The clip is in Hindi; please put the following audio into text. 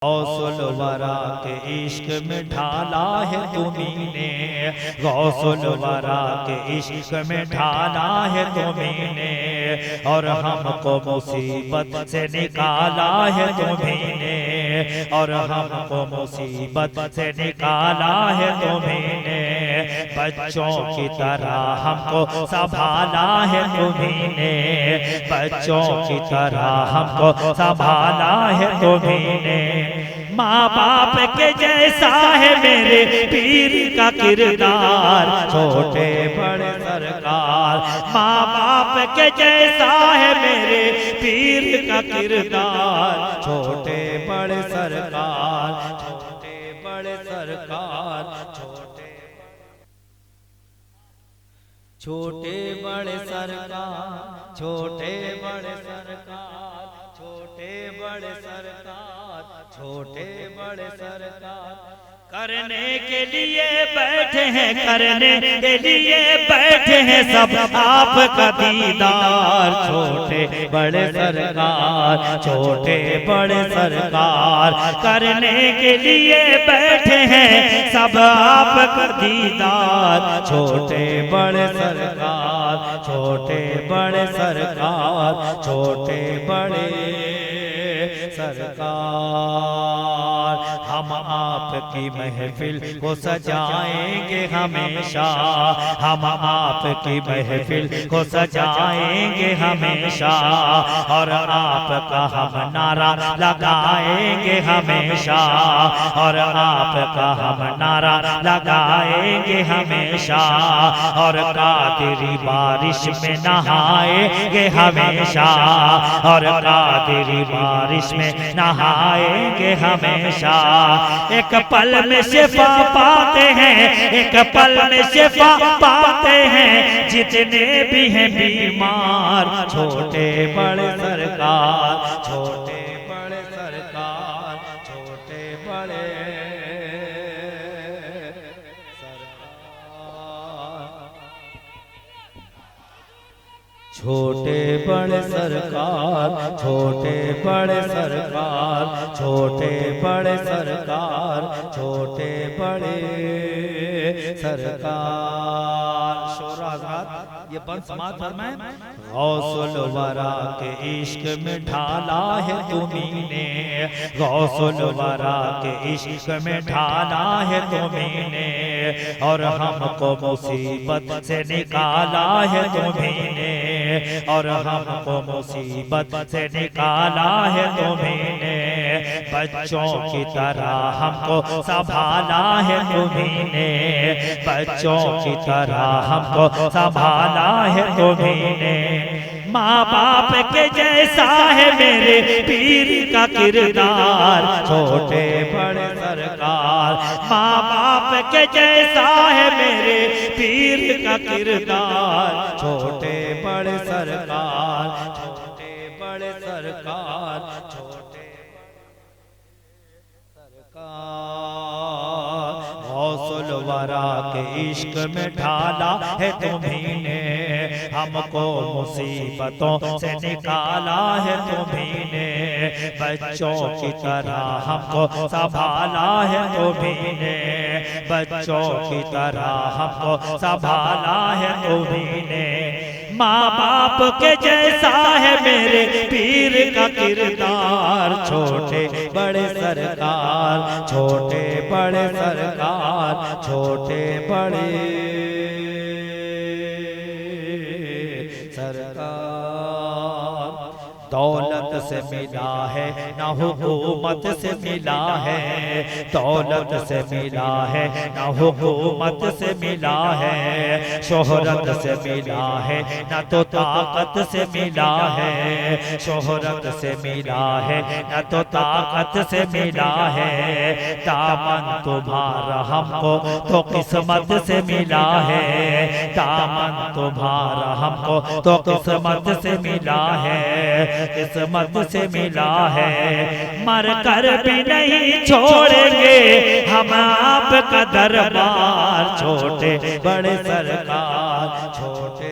गौसुल वरा के इश्क में ढाला है तुम्हीने, गौसुल वरा के इश्क में ढाला है तुम्हीने, और हमको मुसीबत से निकाला है तुम्हीने, और हमको मुसीबत से निकाला है तुम्हीने, बच्चों की तरह हमको संभाला है तुम्हीने, बच्चों की तरह हमको संभाला है तुम्हीने। माँ बाप के जैसा है मेरे पीर का किरदार, छोटे बड़े सरकार, माँ बाप के जैसा है मेरे पीर का किरदार, छोटे बड़े सरकार, छोटे बड़े सरकार, छोटे बड़े सरकार, छोटे बड़े सरकार, छोटे बड़े सरकार, छोटे बड़े सरकार, करने के लिए बैठे हैं, करने के लिए बैठे हैं सब आपका दीदार, छोटे बड़े सरकार, छोटे बड़े सरकार, करने के लिए बैठे हैं सब आपका दीदार, छोटे बड़े सरकार, छोटे बड़े सरकार, छोटे बड़े सरकार। हम आपकी महफिल को सजाएंगे हमेशा, हम आपकी महफिल को सजाएंगे हमेशा, और आपका हम नारा लगाएंगे हमेशा, और आपका हम नारा लगाएंगे हमेशा, और कादिरी बारिश में नहाएंगे हमेशा, और कादिरी बारिश में नहाएंगे हमेशा। एक पल में शिफा पाते हैं, एक पल में शिफा पाते हैं जितने भी हैं बीमार, छोटे बड़े सरकार, छोटे बड़े सरकार, छोटे बड़े छोटे बड़े सरकार, छोटे बड़े सरकार, छोटे बड़े सरकार, छोटे बड़े सरकार। शोराज़ात ये बंद समाज फरमाएं। गौसुल वरा के इश्क में ढाला है तुम्हीने, गौसुल वरा के इश्क में ढाला है तुम्हीने, और हमको मुसीबत से निकाला है तुम्हीने, और हमको मुसीबत से निकाला है तुम्हीने, बच्चों की तरह हमको संभाला है तुम्हीने, बच्चों की तरह हमको संभाला है तुम्हीने। माँ बाप के जैसा है मेरे पीर का किरदार, छोटे बड़े सरकार, माँ बाप के जैसा है मेरे पीर का किरदार, छोटे बड़े सरकार, छोटे बड़े सरकार, छोटे सरकार। गौसुल वरा के इश्क में ढाला है तुम्हीने, हमको मुसीबतों से निकाला है तुम्हीने, बच्चों की तरह हमको संभाला है तुम्हीने, बच्चों की तरह हमको संभाला है तुम्हीने। माँ बाप के जैसा है मेरे पीर का किरदार, छोटे बड़े सरकार, छोटे बड़े सरकार, छोटे बड़े सरकार। दौलत से मिला है ना हुकूमत से मिला है, दौलत से मिला है ना हुकूमत से मिला है, शोहरत से मिला है ना तो ताकत से मिला है, शोहरत से मिला है ना तो ताकत से मिला है, दामन तुम्हारा हमको तो किस्मत से मिला है, दामन तुम्हारा हमको तो किस्मत से मिला है, किस्मत से मिला है। मर कर भी नहीं छोड़ेंगे हम आपका दरबार, छोटे बड़े सरकार, छोटे